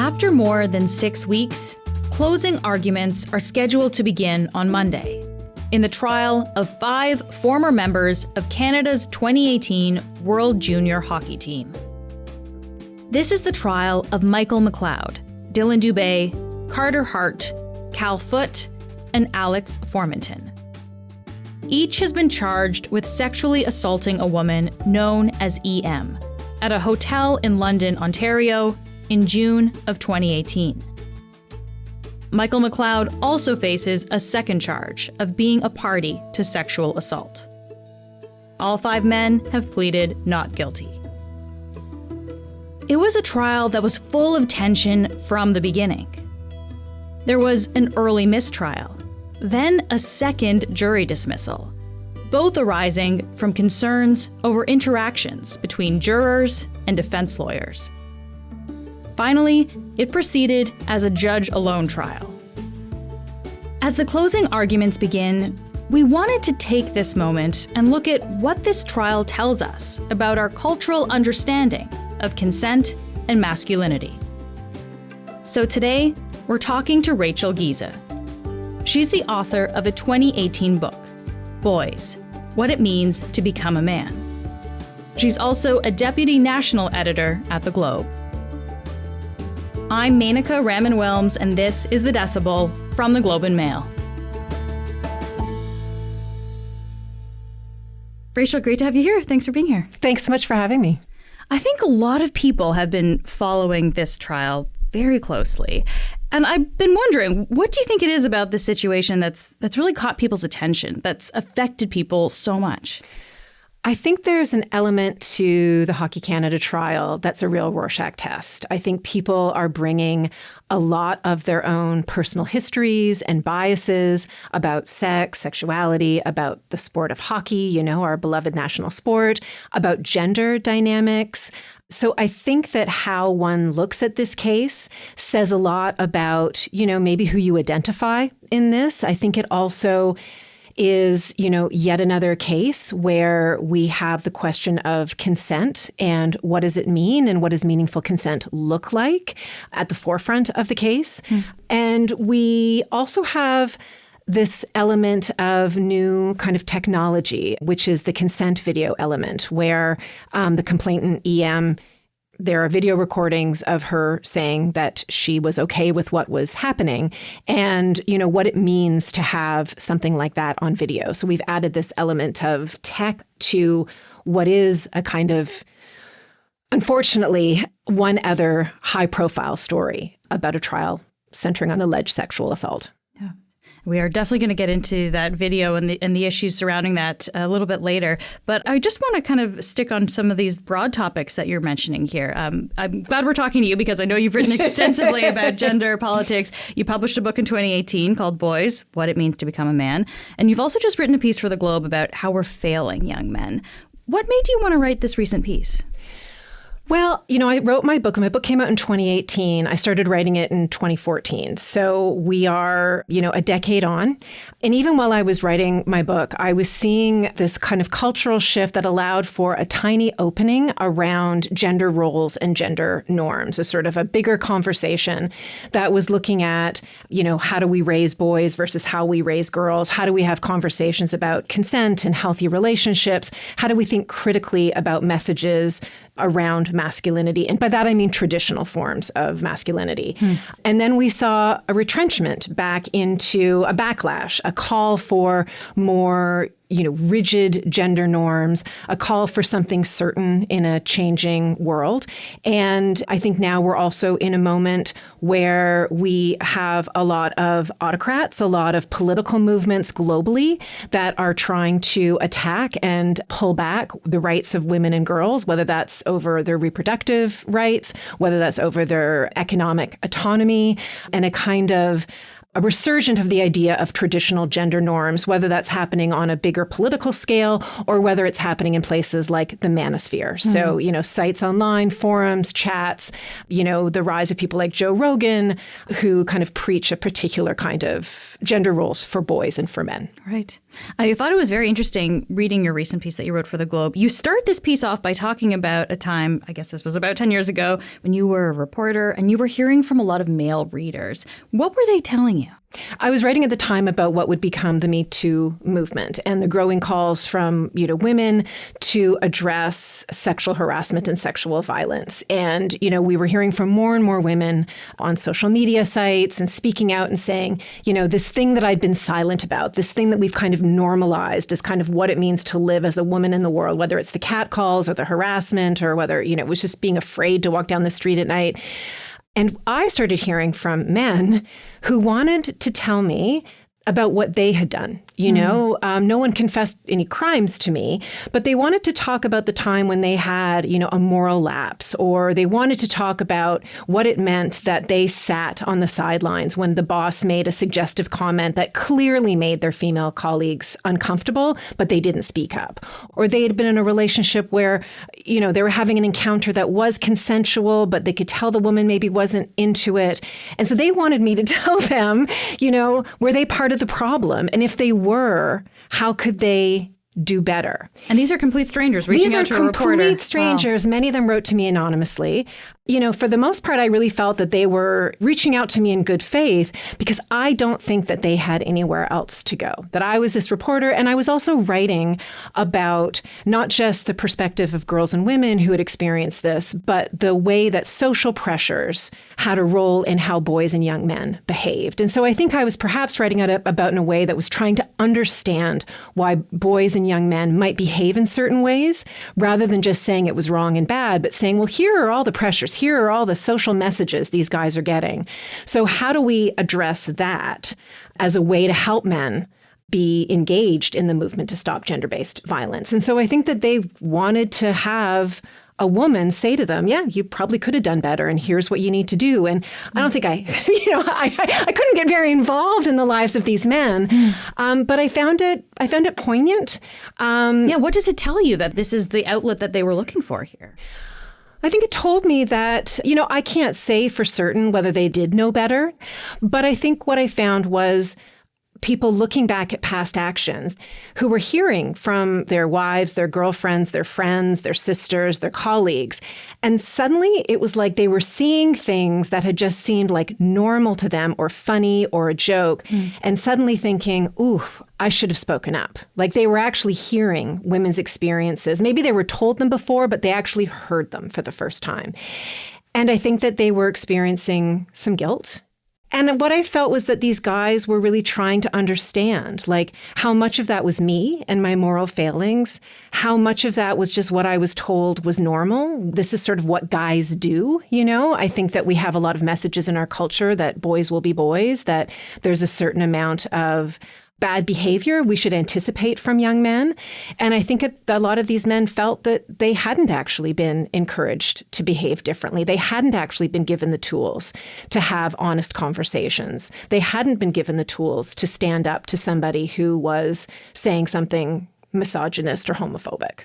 After more than 6 weeks, closing arguments are scheduled to begin on Monday in the trial of 5 former members of Canada's 2018 World Junior Hockey Team. This is the trial of Michael McLeod, Dillon Dubé, Carter Hart, Foote and Alex Formenton. Each has been charged with sexually assaulting a woman known as EM at a hotel in London, Ontario, in June of 2018. Michael McLeod also faces a second charge of being a party to sexual assault. All 5 men have pleaded not guilty. It was a trial that was full of tension from the beginning. There was an early mistrial, then a second jury dismissal, both arising from concerns over interactions between jurors and defense lawyers. Finally, it proceeded as a judge-alone trial. As the closing arguments begin, we wanted to take this moment and look at what this trial tells us about our cultural understanding of consent and masculinity. So today, we're talking to Rachel Giese. She's the author of a 2018 book, Boys: What It Means to Become a Man. She's also a deputy national editor at The Globe. I'm Menaka Raman-Wilms, and this is The Decibel from The Globe and Mail. Rachel, great to have you here. Thanks for being here. Thanks so much for having me. I think a lot of people have been following this trial very closely. And I've been wondering, what do you think it is about this situation that's really caught people's attention, that's affected people so much? I think there's an element to the Hockey Canada trial that's a real Rorschach test. I think people are bringing a lot of their own personal histories and biases about sex, sexuality, about the sport of hockey, our beloved national sport, about gender dynamics. So I think that how one looks at this case says a lot about, maybe who you identify in this. I think it also is, yet another case where we have the question of consent and what does it mean and what does meaningful consent look like at the forefront of the case. And we also have this element of new kind of technology, which is the consent video element, where the complainant EM, there are video recordings of her saying that she was okay with what was happening and, what it means to have something like that on video. So we've added this element of tech to what is a kind of, unfortunately, one other high-profile story about a trial centering on alleged sexual assault. We are definitely going to get into that video and the issues surrounding that a little bit later. But I just want to kind of stick on some of these broad topics that you're mentioning here. I'm glad we're talking to you because I know you've written extensively about gender politics. You published a book in 2018 called Boys: What It Means to Become a Man. And you've also just written a piece for The Globe about how we're failing young men. What made you want to write this recent piece? Well, I wrote my book. My book came out in 2018. I started writing it in 2014. So we are, a decade on. And even while I was writing my book, I was seeing this kind of cultural shift that allowed for a tiny opening around gender roles and gender norms, a sort of a bigger conversation that was looking at, how do we raise boys versus how we raise girls? How do we have conversations about consent and healthy relationships? How do we think critically about messages around masculinity? And by that, I mean traditional forms of masculinity. And then we saw a retrenchment back into a backlash, a call for more rigid gender norms, a call for something certain in a changing world. And I think now we're also in a moment where we have a lot of autocrats, a lot of political movements globally that are trying to attack and pull back the rights of women and girls, whether that's over their reproductive rights, whether that's over their economic autonomy, and a kind of a resurgence of the idea of traditional gender norms, whether that's happening on a bigger political scale or whether it's happening in places like the manosphere. So, sites online, forums, chats, the rise of people like Joe Rogan, who kind of preach a particular kind of gender roles for boys and for men. Right. I thought it was very interesting reading your recent piece that you wrote for The Globe. You start this piece off by talking about a time, I guess this was about 10 years ago, when you were a reporter and you were hearing from a lot of male readers. What were they telling you? I was writing at the time about what would become the Me Too movement and the growing calls from, women to address sexual harassment and sexual violence. And, we were hearing from more and more women on social media sites and speaking out and saying, this thing that I'd been silent about, this thing that we've kind of normalized as kind of what it means to live as a woman in the world, whether it's the catcalls or the harassment or whether, it was just being afraid to walk down the street at night. And I started hearing from men who wanted to tell me about what they had done. No one confessed any crimes to me, but they wanted to talk about the time when they had, a moral lapse, or they wanted to talk about what it meant that they sat on the sidelines when the boss made a suggestive comment that clearly made their female colleagues uncomfortable, but they didn't speak up. Or they had been in a relationship where, they were having an encounter that was consensual, but they could tell the woman maybe wasn't into it. And so they wanted me to tell them, were they part of the problem? And if they were, how could they do better? And these are complete strangers reaching out to a reporter. These are complete strangers. Wow. Many of them wrote to me anonymously. For the most part, I really felt that they were reaching out to me in good faith because I don't think that they had anywhere else to go, that I was this reporter. And I was also writing about not just the perspective of girls and women who had experienced this, but the way that social pressures had a role in how boys and young men behaved. And so I think I was perhaps writing about in a way that was trying to understand why boys and young men might behave in certain ways, rather than just saying it was wrong and bad, but saying, well, here are all the pressures. Here are all the social messages these guys are getting. So how do we address that as a way to help men be engaged in the movement to stop gender-based violence? And so I think that they wanted to have a woman say to them, yeah, you probably could have done better, and here's what you need to do. And I don't think I couldn't get very involved in the lives of these men, but I found it poignant. What does it tell you that this is the outlet that they were looking for here? I think it told me that, I can't say for certain whether they did know better, but I think what I found was people looking back at past actions who were hearing from their wives, their girlfriends, their friends, their sisters, their colleagues. And suddenly it was like they were seeing things that had just seemed like normal to them or funny or a joke. And suddenly thinking, ooh, I should have spoken up. Like they were actually hearing women's experiences. Maybe they were told them before, but they actually heard them for the first time. And I think that they were experiencing some guilt. And what I felt was that these guys were really trying to understand, like, how much of that was me and my moral failings, how much of that was just what I was told was normal. This is sort of what guys do, I think that we have a lot of messages in our culture that boys will be boys, that there's a certain amount of bad behavior we should anticipate from young men. And I think a lot of these men felt that they hadn't actually been encouraged to behave differently. They hadn't actually been given the tools to have honest conversations. They hadn't been given the tools to stand up to somebody who was saying something misogynist or homophobic.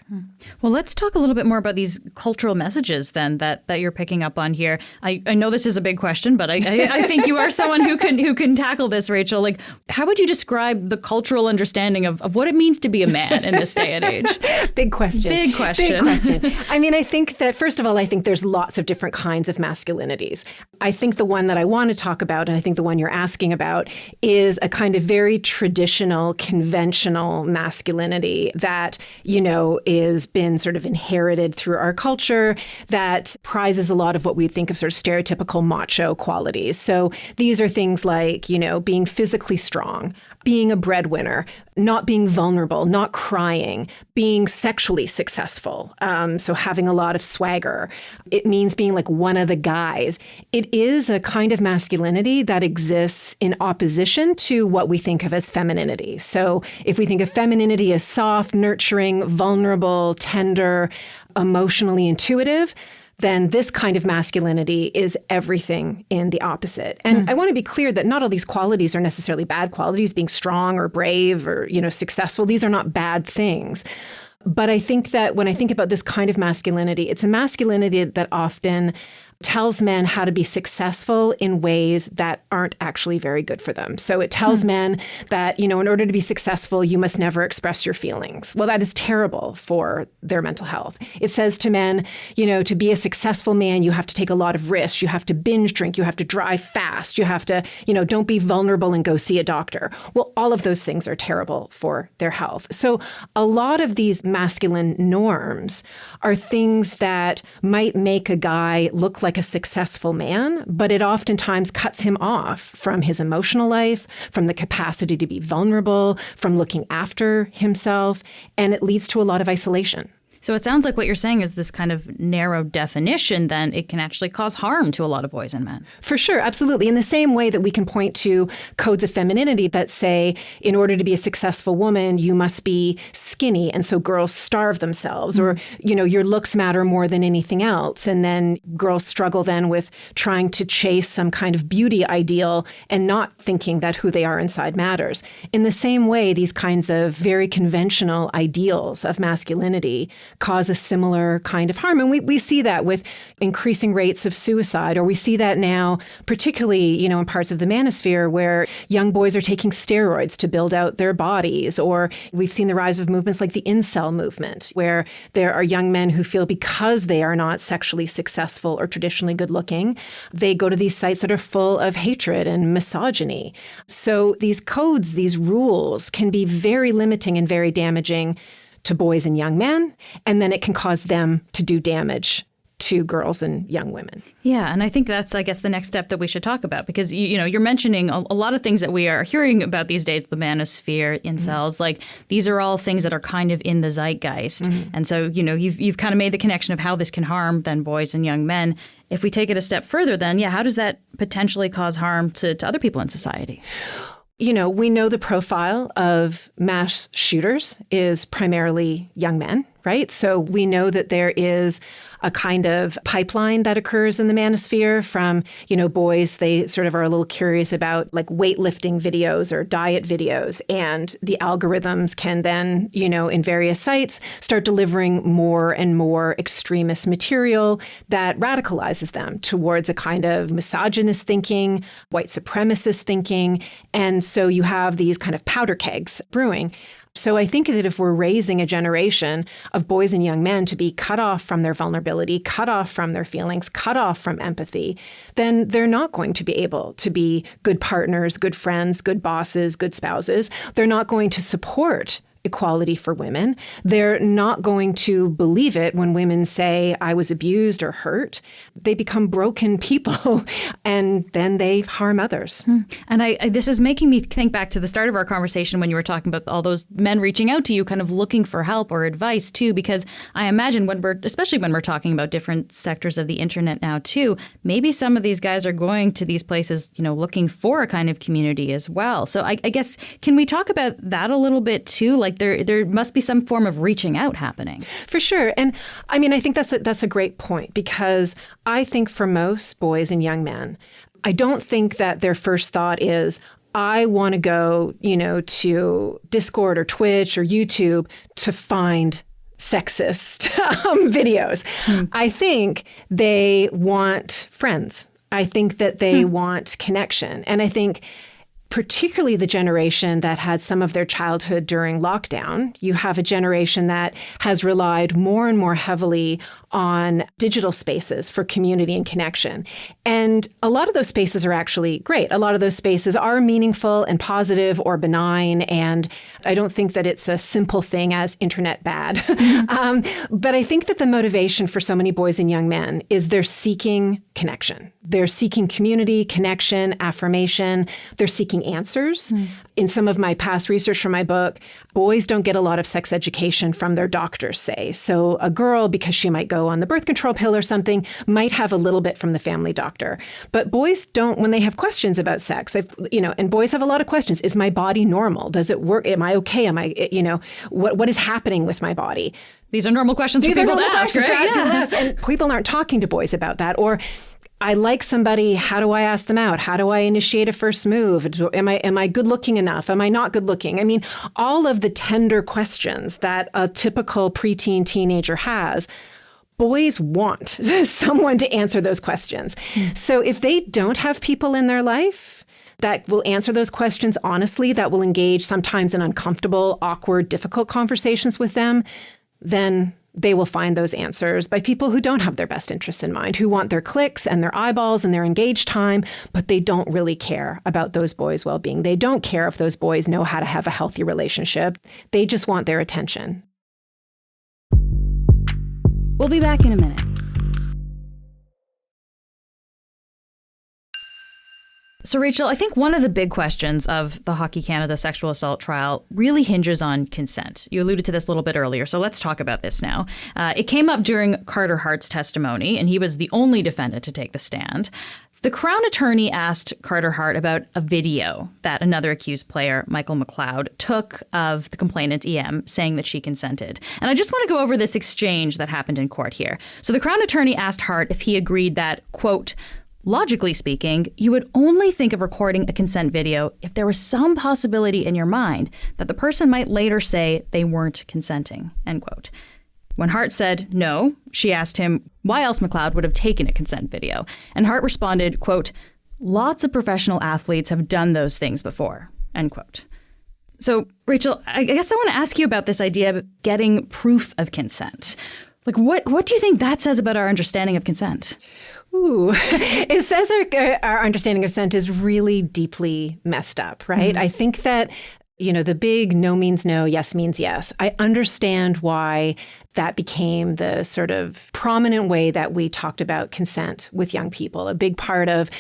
Well, let's talk a little bit more about these cultural messages then that you're picking up on here. I know this is a big question, but I think you are someone who can tackle this, Rachel. Like, how would you describe the cultural understanding of what it means to be a man in this day and age? Big question. Big question. Big question. I mean, I think that, first of all, I think there's lots of different kinds of masculinities. I think the one that I want to talk about, and I think the one you're asking about, is a kind of very traditional, conventional masculinity that, is been sort of inherited through our culture, that prizes a lot of what we think of sort of stereotypical macho qualities. So these are things like, being physically strong, being a breadwinner, not being vulnerable, not crying, being sexually successful. So having a lot of swagger. It means being like one of the guys. It is a kind of masculinity that exists in opposition to what we think of as femininity. So if we think of femininity as soft, nurturing, vulnerable, tender, emotionally intuitive, then this kind of masculinity is everything in the opposite. And I want to be clear that not all these qualities are necessarily bad qualities, being strong or brave or, successful. These are not bad things. But I think that when I think about this kind of masculinity, it's a masculinity that often tells men how to be successful in ways that aren't actually very good for them. So it tells men that, in order to be successful, you must never express your feelings. Well, that is terrible for their mental health. It says to men, to be a successful man, you have to take a lot of risks. You have to binge drink. You have to drive fast. You have to, don't be vulnerable and go see a doctor. Well, all of those things are terrible for their health. So a lot of these masculine norms are things that might make a guy look like a successful man, but it oftentimes cuts him off from his emotional life, from the capacity to be vulnerable, from looking after himself, and it leads to a lot of isolation. So it sounds like what you're saying is this kind of narrow definition, then it can actually cause harm to a lot of boys and men. For sure, absolutely. In the same way that we can point to codes of femininity that say, in order to be a successful woman, you must be skinny. And so girls starve themselves, or, your looks matter more than anything else. And then girls struggle then with trying to chase some kind of beauty ideal and not thinking that who they are inside matters. In the same way, these kinds of very conventional ideals of masculinity cause a similar kind of harm. And we see that with increasing rates of suicide, or we see that now, particularly, in parts of the manosphere where young boys are taking steroids to build out their bodies, or we've seen the rise of movements like the incel movement, where there are young men who feel because they are not sexually successful or traditionally good looking, they go to these sites that are full of hatred and misogyny. So these codes, these rules can be very limiting and very damaging to boys and young men, and then it can cause them to do damage to girls and young women. Yeah, and I think that's, I guess, the next step that we should talk about, because, you're mentioning a lot of things that we are hearing about these days, the manosphere, incels, like these are all things that are kind of in the zeitgeist. And so, you've kind of made the connection of how this can harm then boys and young men. If we take it a step further, then, how does that potentially cause harm to other people in society? We know the profile of mass shooters is primarily young men, right? So we know that there is a kind of pipeline that occurs in the manosphere from, boys, they sort of are a little curious about like weightlifting videos or diet videos. And the algorithms can then, in various sites start delivering more and more extremist material that radicalizes them towards a kind of misogynist thinking, white supremacist thinking. And so you have these kind of powder kegs brewing. So I think that if we're raising a generation of boys and young men to be cut off from their vulnerability, cut off from their feelings, cut off from empathy, then they're not going to be able to be good partners, good friends, good bosses, good spouses. They're not going to support equality for women. They're not going to believe it when women say, I was abused or hurt. They become broken people and then they harm others. And this is making me think back to the start of our conversation when you were talking about all those men reaching out to you, kind of looking for help or advice too, because I imagine especially when we're talking about different sectors of the internet now too, maybe some of these guys are going to these places, looking for a kind of community as well. So I guess, can we talk about that a little bit too? Like there must be some form of reaching out happening. For sure. And I mean, I think that's a great point, because I think for most boys and young men, I don't think that their first thought is, I want to go, to Discord or Twitch or YouTube to find sexist videos. I think they want friends. I think that they want connection. And I think particularly the generation that had some of their childhood during lockdown, you have a generation that has relied more and more heavily on digital spaces for community and connection. And a lot of those spaces are actually great. A lot of those spaces are meaningful and positive or benign. And I don't think that it's a simple thing as internet bad. But I think that the motivation for so many boys and young men is they're seeking connection. They're seeking community, connection, affirmation. They're seeking answers. In some of my past research from my book, boys don't get a lot of sex education from their doctors, say. So a girl, because she might go on the birth control pill or something, might have a little bit from the family doctor. But boys don't, when they have questions about sex, and boys have a lot of questions. Is my body normal? Does it work? Am I okay? Am I, what is happening with my body? These are normal questions for people to ask, right? Yeah. And people aren't talking to boys about that. Or I like somebody, how do I ask them out? How do I initiate a first move? Am I good looking enough? Am I not good looking? I mean, all of the tender questions that a typical preteen teenager has, boys want someone to answer those questions. So if they don't have people in their life that will answer those questions honestly, that will engage sometimes in uncomfortable, awkward, difficult conversations with them, then they will find those answers by people who don't have their best interests in mind, who want their clicks and their eyeballs and their engaged time, but they don't really care about those boys' well-being. They don't care if those boys know how to have a healthy relationship. They just want their attention. We'll be back in a minute. So, Rachel, I think one of the big questions of the Hockey Canada sexual assault trial really hinges on consent. You alluded to this a little bit earlier, so let's talk about this now. It came up during Carter Hart's testimony, and he was the only defendant to take the stand. The Crown attorney asked Carter Hart about a video that another accused player, Michael McLeod, took of the complainant, EM, saying that she consented. And I just want to go over this exchange that happened in court here. So the Crown attorney asked Hart if he agreed that, quote, logically speaking, you would only think of recording a consent video if there was some possibility in your mind that the person might later say they weren't consenting, end quote. When Hart said no, she asked him why else McLeod would have taken a consent video. And Hart responded, quote, lots of professional athletes have done those things before, end quote. So, Rachel, I guess I want to ask you about this idea of getting proof of consent. Like, what do you think that says about our understanding of consent? Ooh, it says our understanding of consent is really deeply messed up, right? I think that, the big no means no, yes means yes. I understand why that became the sort of prominent way that we talked about consent with young people. A big part of,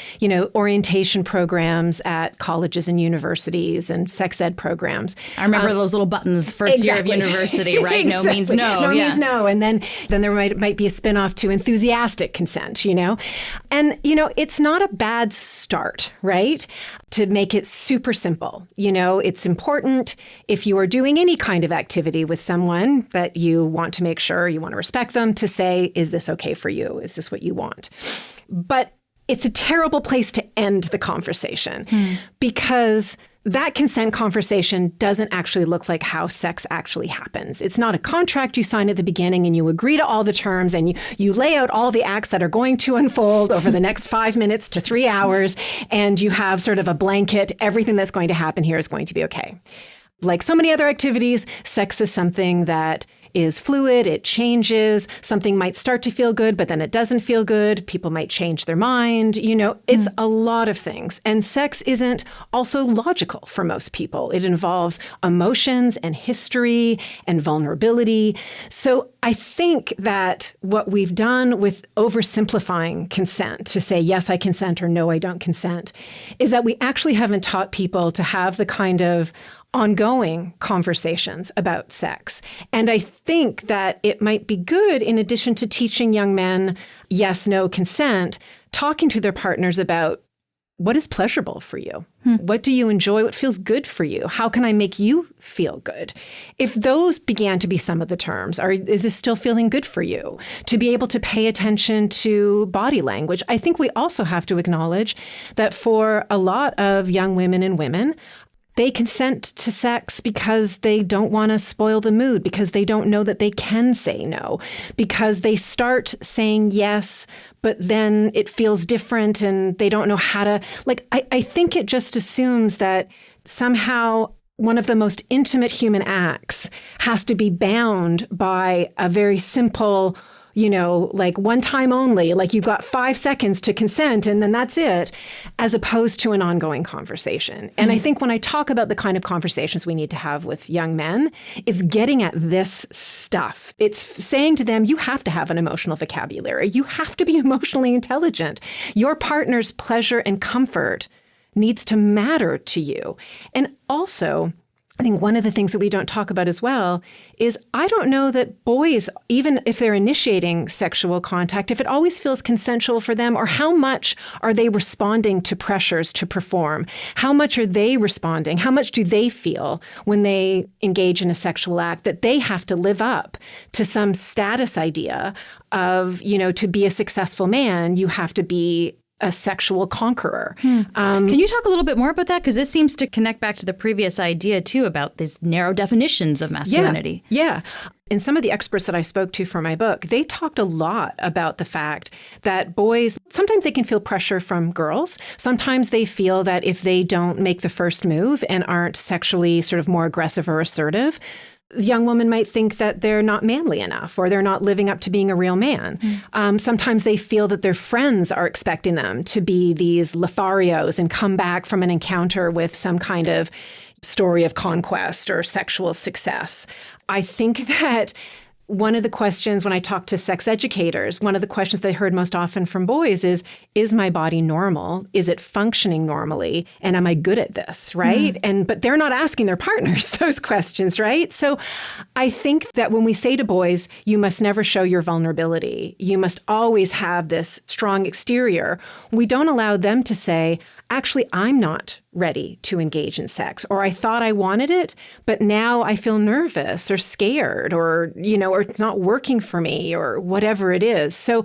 orientation programs at colleges and universities and sex ed programs. I remember those little buttons first year of university, right? No means no. No means no. And then there might be a spinoff to enthusiastic consent, And, it's not a bad start, right? To make it super simple. It's important if you are doing any kind of activity with someone that you want to make sure you want to respect them, to say, is this okay for you? Is this what you want? But it's a terrible place to end the conversation because that consent conversation doesn't actually look like how sex actually happens. It's not a contract you sign at the beginning and you agree to all the terms and you lay out all the acts that are going to unfold over the next 5 minutes to 3 hours, and you have sort of a blanket, everything that's going to happen here is going to be okay. Like so many other activities, sex is something that is fluid, it changes. Something might start to feel good, but then it doesn't feel good. People might change their mind. It's a lot of things. And sex isn't also logical for most people. It involves emotions and history and vulnerability. So I think that what we've done with oversimplifying consent to say, yes, I consent or no, I don't consent, is that we actually haven't taught people to have the kind of ongoing conversations about sex. And I think that it might be good, in addition to teaching young men yes, no consent, talking to their partners about what is pleasurable for you? What do you enjoy? What feels good for you? How can I make you feel good? If those began to be some of the terms, is this still feeling good for you? To be able to pay attention to body language. I think we also have to acknowledge that for a lot of young women and women, they consent to sex because they don't want to spoil the mood, because they don't know that they can say no, because they start saying yes, but then it feels different and they don't know how to, I think it just assumes that somehow one of the most intimate human acts has to be bound by a very simple, one time only, you've got 5 seconds to consent and then that's it, as opposed to an ongoing conversation. And I think when I talk about the kind of conversations we need to have with young men, it's getting at this stuff. It's saying to them, you have to have an emotional vocabulary. You have to be emotionally intelligent. Your partner's pleasure and comfort needs to matter to you. And also, I think one of the things that we don't talk about as well is I don't know that boys, even if they're initiating sexual contact, if it always feels consensual for them, or how much are they responding to pressures to perform? How much are they responding? How much do they feel when they engage in a sexual act that they have to live up to some status idea of, to be a successful man, you have to be a sexual conqueror. Can you talk a little bit more about that? Because this seems to connect back to the previous idea, too, about these narrow definitions of masculinity. Yeah. And some of the experts that I spoke to for my book, they talked a lot about the fact that boys, sometimes they can feel pressure from girls. Sometimes they feel that if they don't make the first move and aren't sexually sort of more aggressive or assertive, young women might think that they're not manly enough or they're not living up to being a real man. Sometimes they feel that their friends are expecting them to be these Lotharios and come back from an encounter with some kind of story of conquest or sexual success. I think that one of the questions when I talk to sex educators, one of the questions they heard most often from boys is my body normal? Is it functioning normally? And am I good at this, right? But they're not asking their partners those questions, right? So I think that when we say to boys, you must never show your vulnerability, you must always have this strong exterior, we don't allow them to say, actually, I'm not ready to engage in sex, or I thought I wanted it, but now I feel nervous or scared or it's not working for me or whatever it is. So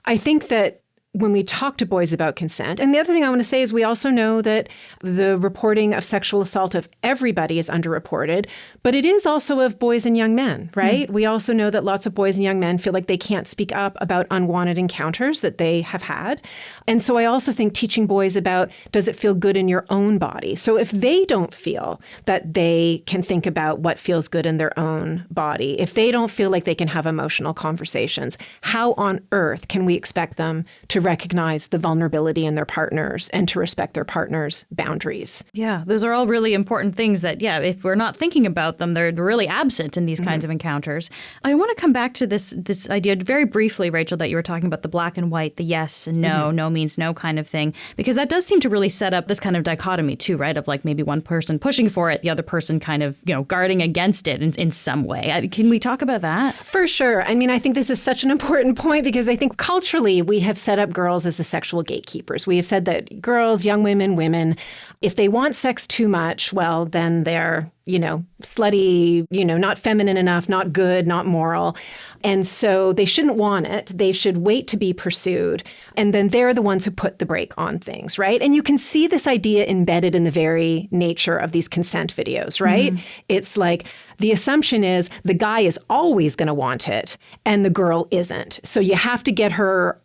I think that when we talk to boys about consent, and the other thing I want to say is we also know that the reporting of sexual assault of everybody is underreported, but it is also of boys and young men, right? We also know that lots of boys and young men feel like they can't speak up about unwanted encounters that they have had. And so I also think teaching boys about, does it feel good in your own body? So if they don't feel that they can think about what feels good in their own body, if they don't feel like they can have emotional conversations, how on earth can we expect them to recognize the vulnerability in their partners and to respect their partners' boundaries? Yeah, those are all really important things that, if we're not thinking about them, they're really absent in these kinds of encounters. I want to come back to this idea very briefly, Rachel, that you were talking about the black and white, the yes and no, no means no kind of thing, because that does seem to really set up this kind of dichotomy too, right? Of like maybe one person pushing for it, the other person kind of, guarding against it in some way. Can we talk about that? For sure. I mean, I think this is such an important point because I think culturally we have set up girls as the sexual gatekeepers. We have said that girls, young women, if they want sex too much, well, then they're, slutty, not feminine enough, not good, not moral. And so they shouldn't want it. They should wait to be pursued. And then they're the ones who put the brake on things, right? And you can see this idea embedded in the very nature of these consent videos, right? It's like the assumption is the guy is always going to want it and the girl isn't. So you have to get her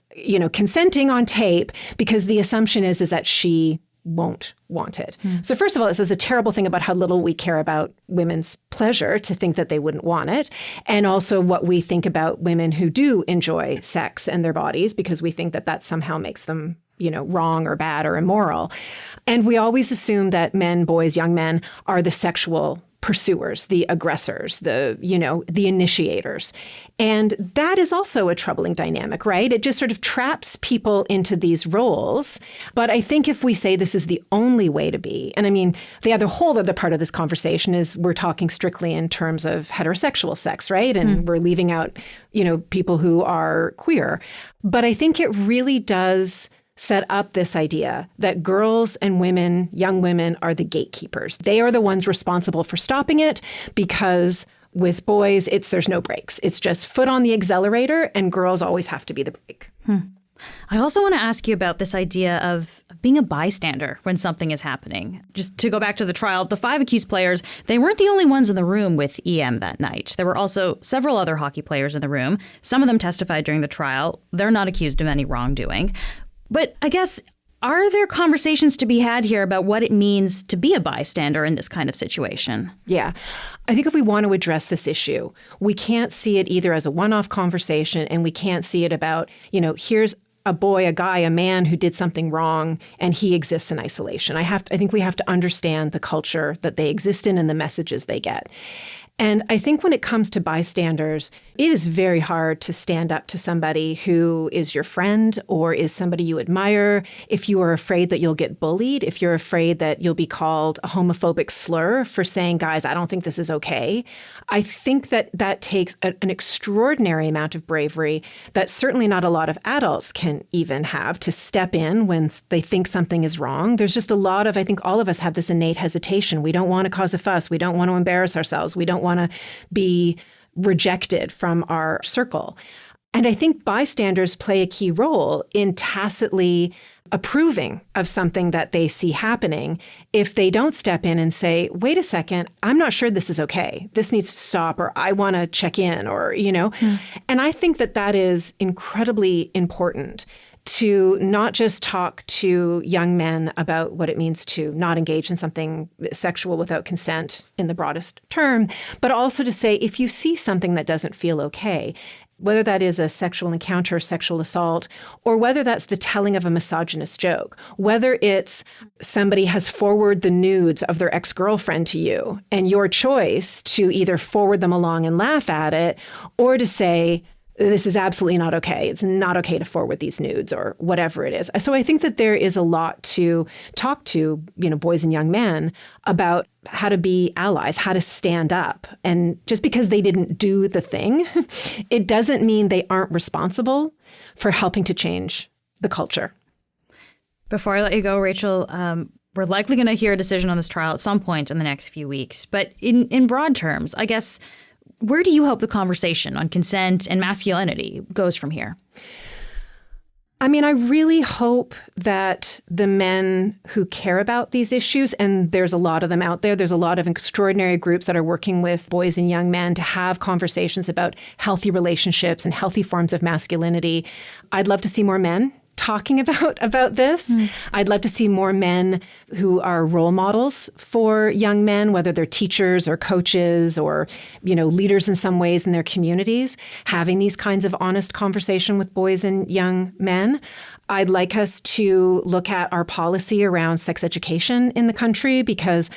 consenting on tape because the assumption is that she won't want it. So first of all, this is a terrible thing about how little we care about women's pleasure to think that they wouldn't want it. And also what we think about women who do enjoy sex and their bodies because we think that somehow makes them wrong or bad or immoral. And we always assume that men, boys, young men are the sexual pursuers, the aggressors, the initiators. And that is also a troubling dynamic, right? It just sort of traps people into these roles. But I think if we say this is the only way to be, and I mean, the whole other part of this conversation is we're talking strictly in terms of heterosexual sex, right? And we're leaving out, people who are queer. But I think it really does set up this idea that girls and women, young women, are the gatekeepers. They are the ones responsible for stopping it because with boys, there's no brakes. It's just foot on the accelerator and girls always have to be the brake. I also want to ask you about this idea of being a bystander when something is happening. Just to go back to the trial, the 5 accused players, they weren't the only ones in the room with EM that night. There were also several other hockey players in the room. Some of them testified during the trial. They're not accused of any wrongdoing. But I guess, are there conversations to be had here about what it means to be a bystander in this kind of situation? Yeah. I think if we want to address this issue, we can't see it either as a one-off conversation and we can't see it about, here's a boy, a guy, a man who did something wrong and he exists in isolation. I think we have to understand the culture that they exist in and the messages they get. And I think when it comes to bystanders, it is very hard to stand up to somebody who is your friend or is somebody you admire. If you are afraid that you'll get bullied, if you're afraid that you'll be called a homophobic slur for saying, guys, I don't think this is okay. I think that that takes an extraordinary amount of bravery that certainly not a lot of adults can even have to step in when they think something is wrong. There's just a lot of, I think all of us have this innate hesitation. We don't want to cause a fuss. We don't want to embarrass ourselves. We don't want to be rejected from our circle. And I think bystanders play a key role in tacitly approving of something that they see happening if they don't step in and say, wait a second, I'm not sure this is okay. This needs to stop, or I want to check in, or, And I think that that is incredibly important to not just talk to young men about what it means to not engage in something sexual without consent in the broadest term, but also to say, if you see something that doesn't feel okay, whether that is a sexual encounter, sexual assault, or whether that's the telling of a misogynist joke, whether it's somebody has forwarded the nudes of their ex-girlfriend to you and your choice to either forward them along and laugh at it, or to say, this is absolutely not okay. It's not okay to forward these nudes or whatever it is. So I think that there is a lot to talk to, boys and young men about how to be allies, how to stand up. And just because they didn't do the thing, it doesn't mean they aren't responsible for helping to change the culture. Before I let you go, Rachel, we're likely going to hear a decision on this trial at some point in the next few weeks. But in broad terms, I guess, where do you hope the conversation on consent and masculinity goes from here? I mean, I really hope that the men who care about these issues, and there's a lot of them out there, there's a lot of extraordinary groups that are working with boys and young men to have conversations about healthy relationships and healthy forms of masculinity. I'd love to see more men talking about this. I'd love to see more men who are role models for young men, whether they're teachers or coaches or, leaders in some ways in their communities, having these kinds of honest conversation with boys and young men. I'd like us to look at our policy around sex education in the country, because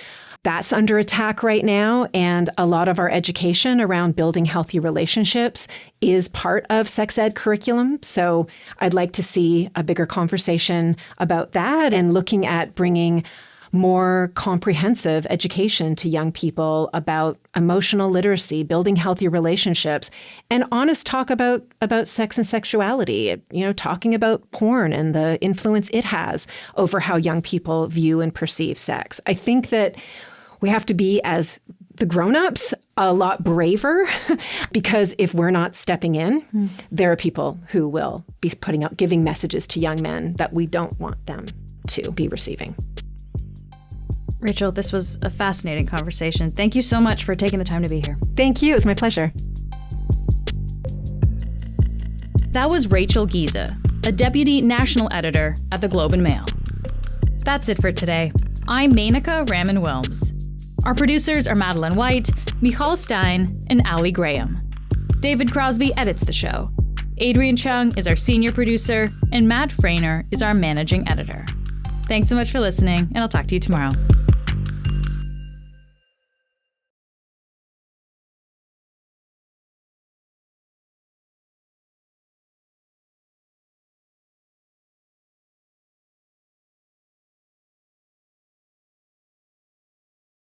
that's under attack right now. And a lot of our education around building healthy relationships is part of sex ed curriculum. So I'd like to see a bigger conversation about that and looking at bringing more comprehensive education to young people about emotional literacy, building healthy relationships, and honest talk about sex and sexuality, talking about porn and the influence it has over how young people view and perceive sex. I think that we have to be, as the grown-ups, a lot braver, because if we're not stepping in, there are people who will be giving messages to young men that we don't want them to be receiving. Rachel, this was a fascinating conversation. Thank you so much for taking the time to be here. Thank you. It was my pleasure. That was Rachel Giese, a deputy national editor at the Globe and Mail. That's it for today. I'm Menaka Raman-Wilms. Our producers are Madeline White, Michal Stein, and Ali Graham. David Crosby edits the show. Adrian Chung is our senior producer, and Matt Frainer is our managing editor. Thanks so much for listening, and I'll talk to you tomorrow.